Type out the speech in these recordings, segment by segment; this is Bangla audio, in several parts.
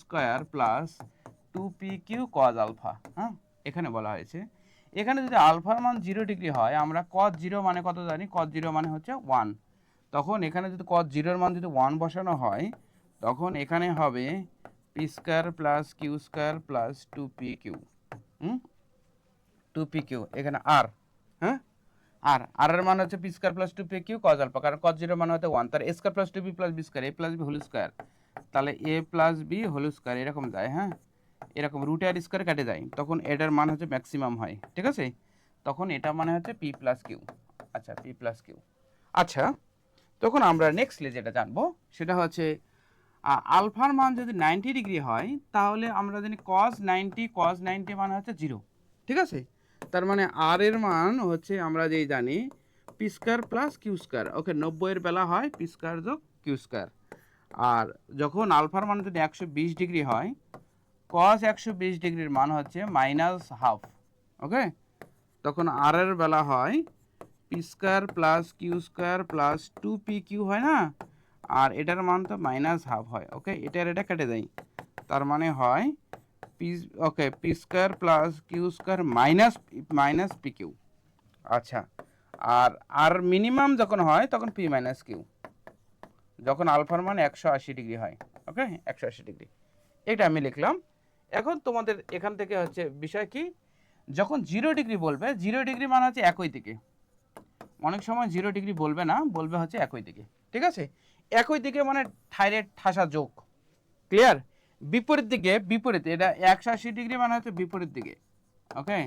Square plus 2pq cos alpha. হ্যাঁ, এখানে বলা হয়েছে এখানে যদি আলফার মান 0 ডিগ্রি হয়, আমরা cos 0 মানে কত জানি? cos 0 মানে হচ্ছে 1। তখন এখানে যদি cos 0 এর মান যদি 1 বসানো হয়, তখন এখানে হবে P square plus Q square plus 2pq। 2pq এখানে আর, হ্যাঁ, আর এর মান হচ্ছে P square plus 2pq cos alpha, কারণ cos 0 মানে হচ্ছে 1, তার a square plus 2b plus b square, a plus b whole square, তাহলে a plus b whole square এরকম যায়। হ্যাঁ, এরকম রুট আর স্কোয়ার কেটে যায়, তখন এটার মান হচ্ছে ম্যাক্সিমাম হয়। ঠিক আছে, তখন এটা মানে হচ্ছে পি প্লাস কিউ। আচ্ছা, পি প্লাস কিউ। আচ্ছা, তখন আমরা নেক্সটলি যেটা জানবো সেটা হচ্ছে আলফার মান যদি 90 ডিগ্রি হয়, তাহলে আমরা জানি cos 90 মানে হচ্ছে 0। ঠিক আছে, তার মানে আর এর মান হচ্ছে আমরা যেই জানি P square plus Q square. Okay, 90 এর বেলা হয় পি স্কোয়ার যোগ কিউ স্কোয়ার। আর যখন আলফার মান যদি 120 ডিগ্রি হয়, cos 120 ডিগ্রির মান হচ্ছে মাইনাস হাফ। ওকে, তখন আর এর বেলা হয় P square plus Q square plus 2pq হয় না, আর এটার মান তো মাইনাস হাফ হয়। ওকে, এটা কেটে দেয়, তার মানে হয় P, okay, P square plus Q square minus P Q. আচ্ছা, আর মিনিমাম যখন হয় তখন পি মাইনাস কিউ, যখন আলফার মান 180 ডিগ্রি হয়। ওকে, 180 ডিগ্রি, এটা আমি লিখলাম। এখন তোমাদের এখান থেকে হচ্ছে বিষয় কি, যখন 0 ডিগ্রি বলবে, 0 ডিগ্রি মানে হচ্ছে একই দিকে। অনেক সময় 0 ডিগ্রি বলবে না, বলবে হচ্ছে একই দিকে। ঠিক আছে, একই দিকে মানে থাইরের ঠাসা যোগ। ক্লিয়ার? বিপরীত দিকে, বিপরীত, এটা 180 ডিগ্রি মানে হচ্ছে বিপরীত দিকে। ওকে,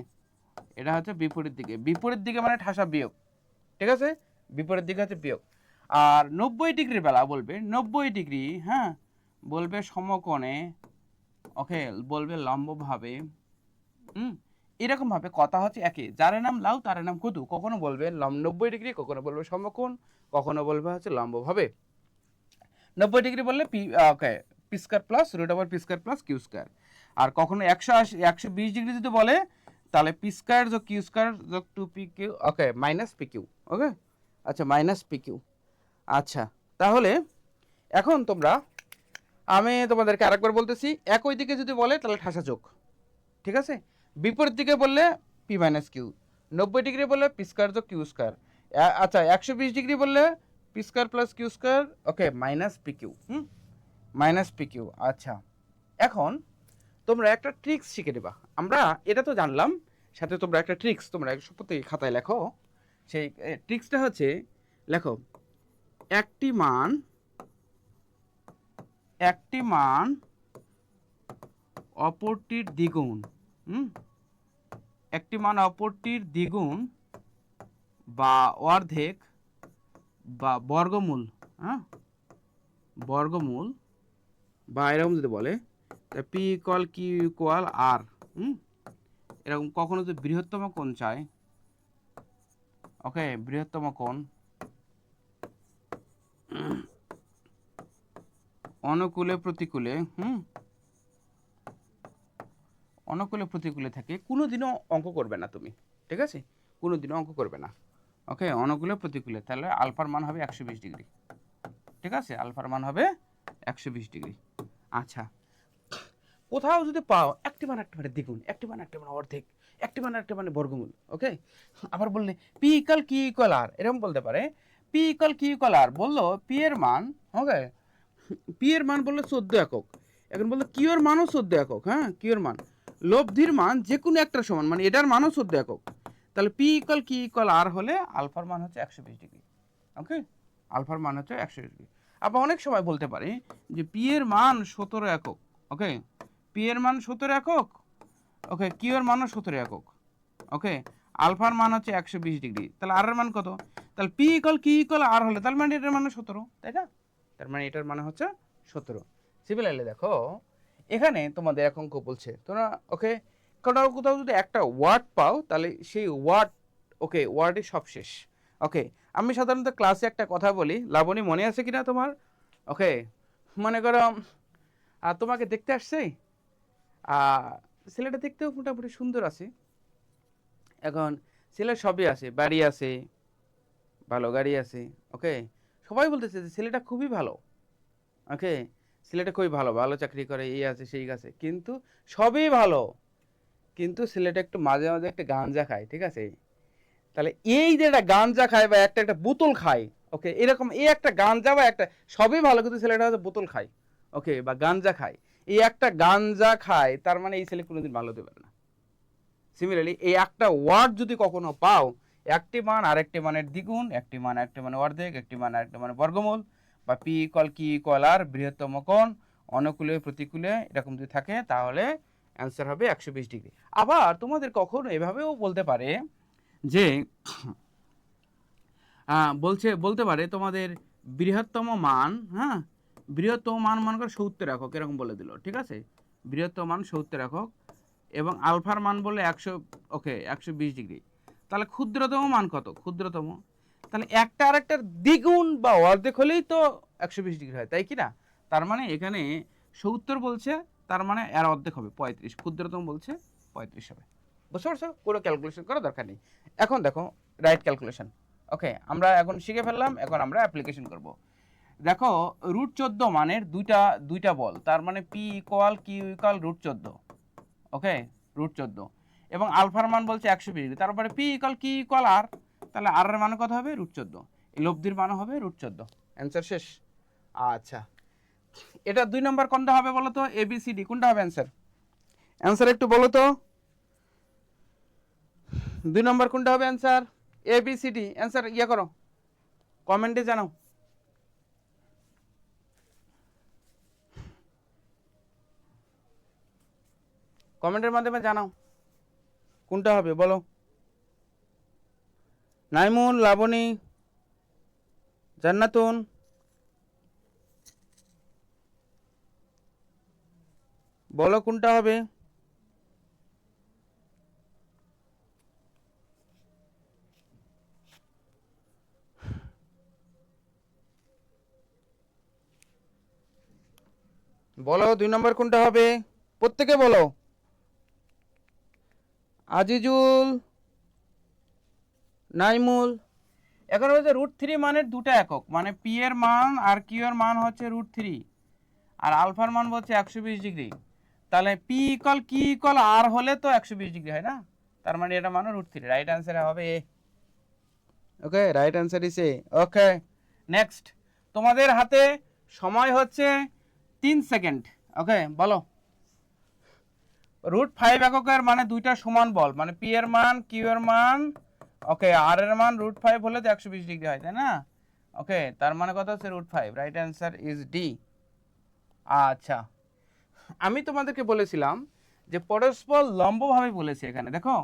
এটা হচ্ছে বিপরীত দিকে, বিপরীত দিকে মানে ঠাসা বিয়োগ। ঠিক আছে, বিপরীত দিকে হচ্ছে বিয়োগ। আর 90 ডিগ্রির বেলা বলবে 90 ডিগ্রি, হ্যাঁ, বলবে সমকোণে। ওকে, বলবে লম্বভাবে। এরকমভাবে কথা হচ্ছে একই, যার নাম লাউ তার নাম কদু। কখনো বলবে 90 ডিগ্রি, কখনো বলবে সমকোণ, কখনো বলবে হচ্ছে লম্বভাবে। 90 ডিগ্রি বললে P, okay, P square plus root over P square plus Q square. আর কখনো 120 ডিগ্রি যদি বলে, তাহলে পি স্কোয়ার যোগ কিউ স্কোয়ার যোগ 2pq, okay, minus P Q. Okay, আচ্ছা, মাইনাস পি কিউ। আচ্ছা, তাহলে এখন তোমরা, আমি তোমাদেরকে আরেকবার বলতেছি, একই দিকে যদি বলে তাহলে ঠাসা যোগ। ঠিক আছে, বিপরীত দিকে বললে পি মাইনাস কিউ, 90 ডিগ্রি বললে পি স্কোয়ার যোগ কিউ স্কোয়ার। আচ্ছা, 120 ডিগ্রি বললে P square plus Q square, okay, minus P Q. Minus P Q. আচ্ছা, এখন তোমরা একটা ট্রিক্স শিখে নেবা। আমরা এটা তো জানলাম, সাথে তোমরা একটা ট্রিক্স তোমরা প্রত্যেক খাতায় লেখো। সেই ট্রিক্সটা হচ্ছে, লেখো একটি মান, একটি মান অপরটির দ্বিগুণ। একটি মান অপরটির দ্বিগুণ বা অর্ধেক বা বর্গমূল। হ্যাঁ, বর্গমূল, বা এরকম যদি বলে পি ইকুয়াল কিউ ইকুয়াল আর। এরকম কখনো যদি বৃহত্তম কোণ চায়, ওকে, বৃহত্তম কোণ অনুকূলে প্রতিকূলে, অনুকূলে প্রতিকূলে থাকে, কোনোদিনও অঙ্ক করবে না তুমি। ঠিক আছে, কোনোদিনও অঙ্ক করবে না। ওকে, অনুকূলে প্রতিকূলে, তাহলে আলফার মান হবে 120 ডিগ্রি। ঠিক আছে, আলফার মান হবে 120 ডিগ্রি। আচ্ছা, কোথাও যদি পাও একটি মান একটা মানে দ্বিগুণ, একটি মান একটা মানে অর্ধেক, একটি মান একটা মানে বর্গমূল। ওকে, আবার বললে পি ইকাল কি ইকুয়াল আর, এরকম বলতে পারে পি ইকাল কি ইকুয়াল আর, বললো পি এর মান, ওকে, পি এর মান বললো 14 একক। এখন বললো কিউ এর মানও 14 একক। হ্যাঁ, কিউ এর মান, লব্ধির মান যে কোনো একটা সমান, মানে এটার মানও 14 একক। তাহলে পি ইকাল কি ইকুয়াল আর হলে আলফার মান হচ্ছে 120 ডিগ্রি। ওকে, আলফার মান হচ্ছে 120 ডিগ্রি। আবার অনেক সময় বলতে পারে যে পি এর মান 17 একক। ওকে, পি এর মান 17 একক। ওকে, কিউ এর মানও 17 একক। ওকে, আলফার মান হচ্ছে 120 ডিগ্রি, তাহলে আর এর মান কত? তাহলে পি ইকুয়াল কি ইকুয়াল আর হলে তার মানে এটার মানে 17, তাই না? তার মানে এটার মানে হচ্ছে 17। সিমিলারলি দেখো, এখানে তোমাদের এক অঙ্ক বলছে তোমরা, ওকে, কোথাও কোথাও যদি একটা ওয়ার্ড পাও, তাহলে সেই ওয়ার্ড, ওকে, ওয়ার্ডই সব শেষ। ওকে, আমি সাধারণত ক্লাসে একটা কথা বলি, লাবণী মনে আছে কিনা তোমার? ওকে, মনে করো তোমাকে দেখতে আসছে, ছেলেটা দেখতেও মোটামুটি সুন্দর আছে। এখন ছেলের সবই আছে, বাড়ি আছে, ভালো গাড়ি আছে। ওকে, সবাই বলতেছে যে ছেলেটা খুবই ভালো। ওকে, সিলেটে খুবই ভালো, ভালো চাকরি করে, এই আছে সেই আছে, কিন্তু সবই ভালো, কিন্তু সিলেটে একটু মাঝে মাঝে একটা গাঞ্জা খায়, ঠিক আছে? তাহলে এই যে একটা গাঞ্জা খায় বা একটা একটা বোতল খায়, ওকে, এরকম এই একটা গাঞ্জা বা একটা, সবই ভালো কিন্তু ছেলেটা হয়তো বোতল খায়, ওকে, বা গাঞ্জা খায়, এই একটা গাঞ্জা খায়, তার মানে এই ছেলে কোনোদিন ভালো হতে পারে না। সিমিলারলি এই একটা ওয়ার্ড যদি কখনো পাও, একটি মান আরেকটি মানের দ্বিগুণ, একটি মান আরেকটি মানে অর্ধেক, একটি মান আরেকটি মানে বর্গমূল, বা পি ইকুয়াল কি ইকুয়াল আর, বৃহত্তম কোণ, অনুকূলে প্রতিকূলে, এরকম যদি থাকে তাহলে অ্যান্সার হবে 120 ডিগ্রি। আবার তোমাদের কখনো এভাবেও বলতে পারে যে বলতে পারে তোমাদের বৃহত্তম মান, হ্যাঁ, বৃহত্তম মান মনে করে 70 একক, এরকম বলে দিল, ঠিক আছে? বৃহত্তম মান 70 একক এবং আলফার মান বলে 100, ওকে, 120 ডিগ্রি। তাহলে ক্ষুদ্রতম মান কত? ক্ষুদ্রতম, তাহলে একটা আরেকটার দ্বিগুণ বা অর্ধেক হলেই তো 120 ডিগ্রি হয়, তাই কি না? তার মানে এখানে 70 বলছে, তার মানে এর অর্ধেক হবে 35, ক্ষুদ্রতম বলছে 35 হবে। বুঝতে পারছো? পুরো ক্যালকুলেশন করার দরকার নেই। এখন দেখো রাইট ক্যালকুলেশন, ওকে, আমরা এখন শিখে ফেললাম, এখন আমরা অ্যাপ্লিকেশন করব। দেখো √14 মানের দুইটা বল, তার মানে পি ইকুয়াল কিউ ইকুয়াল √14, ওকে, √14, এবং আলফার মান বলছে 120 ডিগ্রি, তারপরে পি ইকুয়াল কি ইকুয়াল আর, তাহলে আর এর মান কত হবে? √14, এই লব্ধির মান হবে √14। অ্যান্সার শেষ। আচ্ছা, এটা 2 নম্বর কোনটা হবে বলো তো? এবিসিডি কোনটা হবে অ্যান্সার? অ্যান্সার একটু বলো তো, 2 নম্বর কোনটা হবে অ্যান্সার? এবিসিডি অ্যান্সার ইয়া করো, কমেন্টে জানাও। কমেন্টের মাধ্যমে জানাও কোনটা হবে বলো। নাইমুল, লাবণী, জান্নাতুন, বলো কোনটা হবে? বলো 2 নম্বর কোনটা হবে? প্রত্যেকে বলো। আজিজুল, নাইমুল, এখন হচ্ছে √3 মানের দুটো একক, মানে পি এর মান আর কিউ এর মান হচ্ছে √3, আর আলফার মান হচ্ছে 120 ডিগ্রি। তাহলে পি ইকুয়াল কি ইকুয়াল আর হলে তো 120 ডিগ্রি হয় না, তার মানে এটা মানে √3। রাইট অ্যান্সার হবে A. Okay, right answer is A. Okay, next, তোমাদের হাতে সময় হচ্ছে 3 সেকেন্ড। ওকে, বলো √5 এককের মানে দুইটা সমান বল, মানে পি এর মান কিউ এর মান, ওকে, আর এর মান √5 হলে তো 120 ডিগ্রি হয়, তাই না? ওকে, তার মানে কত হচ্ছে √5। Right answer is D. আচ্ছা, আমি তোমাদেরকে বলেছিলাম যে পরস্পর লম্বভাবে বলেছি, এখানে দেখো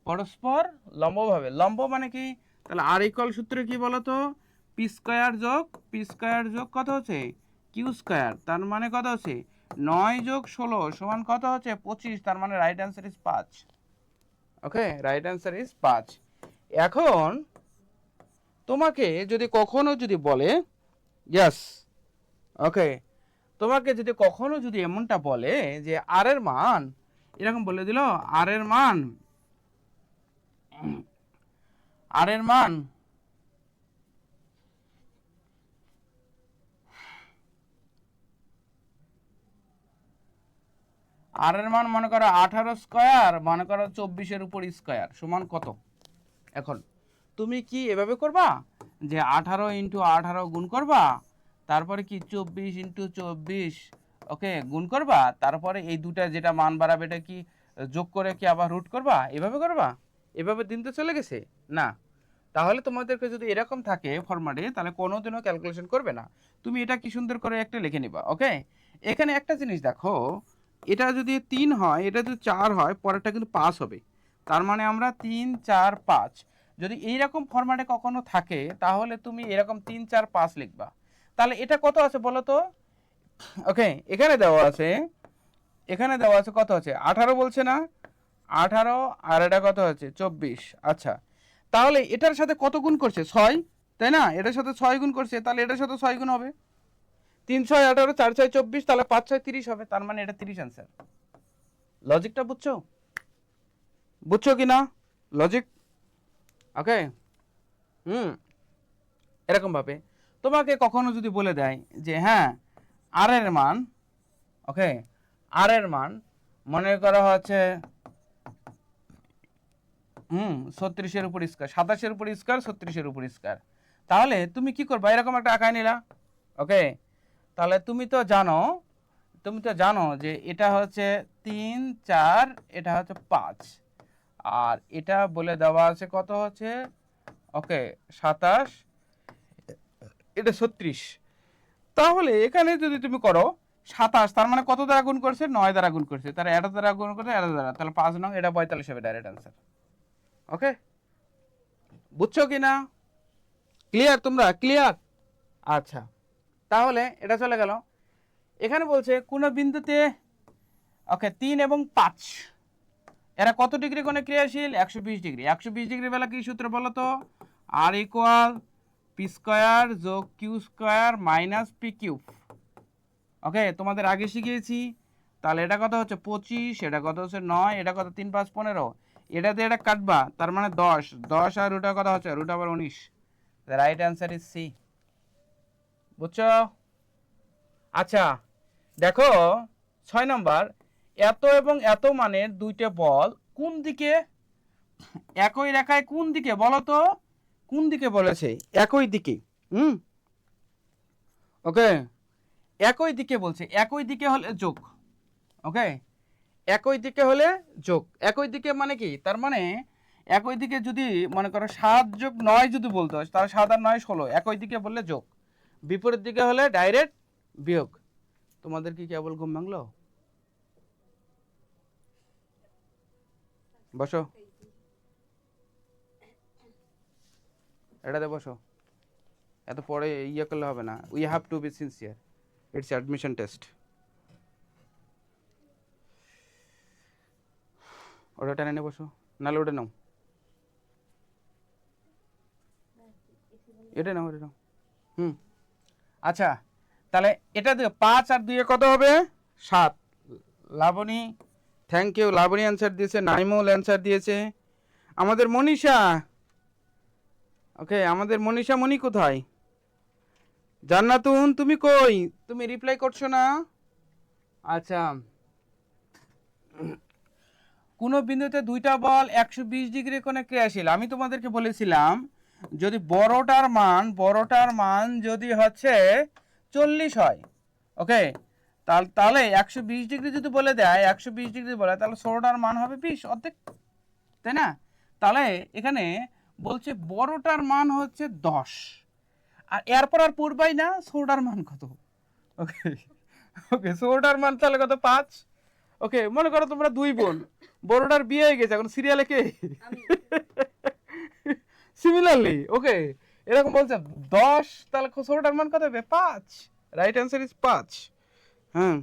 পরস্পর লম্বভাবে, লম্ব মানে কি? তাহলে আর ইকুয়াল সূত্রে কি বলতো? পি স্কয়ার যোগ কত হচ্ছে? কিউ স্কয়ার, তার মানে কত হচ্ছে? 9 যোগ 16 সমান কত হচ্ছে? 25, তার মানে right answer is 5। Okay, right answer is 5। এখন তোমাকে যদি কখনো যদি বলে, ইয়েস, ওকে, তোমাকে যদি কখনো যদি এমনটা বলে যে আর এর মান, এরকম বলে দিল আর এর মান, আর এর মান আর এর মান মনে করো 18 স্কয়ার, মনে করো 24-এর উপর স্কয়ার সমান কত? এখন তুমি কি এভাবে করবা যে 18 ইন্টু 18 গুণ করবা, তারপরে কি 24 ইন্টু 24, ওকে, গুণ করবা, তারপরে এই দুটা যেটা মান বাড়াবে এটা কি যোগ করে কি আবার রুট করবা? এভাবে করবা? এভাবে দিন তো চলে গেছে না। তাহলে তোমাদেরকে যদি এরকম থাকে ফরম্যাটে, তাহলে কোনোদিনও ক্যালকুলেশন করবে না। তুমি এটা কি সুন্দর করে একটা লিখে নিবা। ওকে, এখানে একটা জিনিস দেখো, এটা যদি 3 হয়, এটা যদি 4 হয়, পরেরটা কিন্তু 5 হবে, তার মানে আমরা 3 4 5, যদি এইরকম ফরম্যাটে কখনো থাকে তাহলে তুমি এরকম 3 4 5 লিখবা। তাহলে এটা কত আছে বলো তো? ওকে, এখানে দেওয়া আছে, এখানে দেওয়া আছে কত আছে? 18 বলছে না? 18, আর এটা কত আছে? 24। আচ্ছা, তাহলে এটার সাথে কত গুণ করছে? 6, তাই না? এটার সাথে 6 গুণ করছে, তাহলে এটার সাথে 6 গুণ হবে। 3 6 18, 4 6 24, তাহলে 5 6 30 হবে, তার মানে এটা 30 অ্যান্সার। লজিকটা বুঝছো? বুঝছো কি না লজিক? ওকে, এরকম ভাবে তোমাকে কখনো যদি বলে দেয় যে হ্যাঁ আর এর মান, ওকে, আর এর মান মনে করা হচ্ছে 36 উপর স্কয়ার, 27 উপর স্কয়ার, 36 উপর স্কয়ার। তাহলে তুমি কি করবা, এরকম একটা আঁকায় নিলা, ওকে। তাহলে তুমি তো জানো যে এটা হচ্ছে 3 4, এটা হচ্ছে 5, আর এটা বলে দেওয়া আছে কত হচ্ছে, ওকে, 27, এটা 36। তাহলে এখানে যদি তুমি করো 27, তার মানে কত দ্বারা গুণ করছে, 9 দ্বারা গুণ করছে, তার এটা দ্বারা গুণ করছে, এটা দ্বারা, তাহলে 5 নং, এটা 45 হবে ডাইরেক্ট অ্যান্সার। ওকে, বুঝছো কি না? ক্লিয়ার তোমরা, ক্লিয়ার? আচ্ছা, তাহলে এটা চলে গেল। এখানে বলছে কোন বিন্দুতে, ওকে, 3 এবং 5 এরা কত ডিগ্রি কোণে ক্রিয়াশীল, 120 ডিগ্রি। 120 ডিগ্রি বেলা কি সূত্র বলো তো, আর ইকুয়াল পি স্কয়ার যোগ Q square minus P cube. Okay, তোমাদের আগে শিখিয়েছি। তাহলে এটা কত হচ্ছে 25, এটা কত হচ্ছে 9, এটা কত 3 5 15, এটা দিয়ে এটা কাটবা, তার মানে 10, 10 আর রুট কত হচ্ছে, রুট আবার 19। The right answer is C. বুঝছো? আচ্ছা, দেখো 6 নম্বর, এত এবং এত মানের দুইটা বল কোন দিকে, একই রেখায় কোন দিকে বলো তো, কোন দিকে বলেছে, একই দিকে। ওকে, একই দিকে বলছে, একই দিকে হলে যোগ। ওকে, একই দিকে হলে যোগ। একই দিকে মানে কি, তার মানে একই দিকে যদি মনে করো 7 যোগ 9 যদি বলতে হয়, তাহলে 7 আর 9 16, একই দিকে বললে যোগ, বিপরীত দিকে হলে ডাইরেক্ট বিয়োগ। তোমাদের কি কেবল ঘুম ভাঙলো? বসো, এটাতে বসো, এত পরে ইয়ে করলে হবে না, we have to be sincere, it's admission test. ওটা টেনে নিয়ে বসো, নাহলে ওটা নাও, এটা নাও, এটা নাও। আচ্ছা, তাহলে এটা দিয়ে 5 আর 2 কত হবে, 7। Labani, thank you, Labani answer দিয়েছে, নাইমুল অ্যান্সার দিয়েছে। আমাদের মনীষা, ওকে, আমাদের মনীষা মণি কোথায়, জান্নাতুন তুমি কই, তুমি রিপ্লাই করছো না? আচ্ছা, কোন বিন্দুতে দুইটা বল 120 ডিগ্রি কোণে ক্রিয়াশীল। আমি তোমাদেরকে বলেছিলাম যদি বড়টার মান যদি হচ্ছে 40 হয়, ওকে, তাহলে 120 ডিগ্রি যদি বলে দেয়, 120 ডিগ্রি বলে, তাহলে ছোটটার মান হবে 20, অর্ধেক, তাই না? তাহলে এখানে বলছে বড়টার মান হচ্ছে 10, আর এরপর আর পড়বাই না ছোটটার মান কত। ওকে, ওকে, ছোটটার মান তাহলে কত, 5। ওকে, মনে করো তোমরা 2 বোন, বড়টার বিয়ে হয়ে গেছে, এখন সিরিয়ালে কে, সিমিলারলি, ওকে, এরকম বলছে 10, তাহলে ছোটটার মান কত হবে, 5। Right answer is 5। হ্যাঁ।